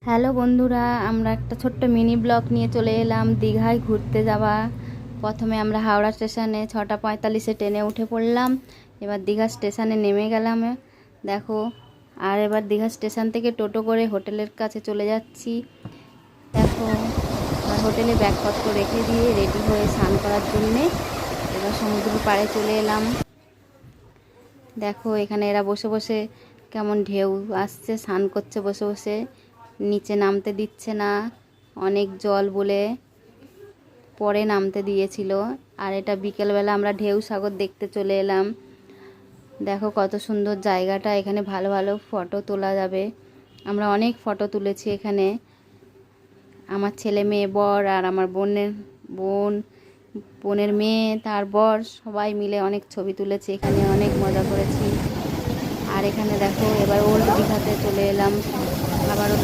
Hello বন্ধুরা, আমরা একটা ছোট্ট মিনি ব্লগ নিয়ে চলে এলাম দীঘায় ঘুরতে যাওয়া। প্রথমে আমরা হাওড়া স্টেশনে 6:45-এ ট্রেনে উঠে পড়লাম। এবার দীঘা স্টেশনে নেমে গেলাম দেখো। আর এবার দীঘা স্টেশন থেকে টোটো করে হোটেলের কাছে চলে যাচ্ছি দেখো। আর হোটেলে ব্যাগপত্র রেখে দিয়ে রেডি হয়ে স্নান করার জন্যে এবার সমুদ্র পাড়ে চলে এলাম। দেখো এখানে এরা বসে বসে কেমন ঢেউ আসছে, স্নান করছে বসে বসে, নিচে নামতে দিচ্ছে না, অনেক জল বলে পরে নামতে দিয়েছিল। আর এটা বিকেলবেলা আমরা ঢেউ সাগর দেখতে চলে এলাম। দেখো কত সুন্দর জায়গাটা, এখানে ভালো ভালো ফটো তোলা যাবে। আমরা অনেক ফটো তুলেছি এখানে, আমার ছেলে মেয়ে বর আর আমার বোনের মেয়ে তার বর সবাই মিলে অনেক ছবি তুলেছি এখানে, অনেক মজা করেছি। আর এখানে দেখো এবার ওল্ড দীঘাতে চলে এলাম, আবারও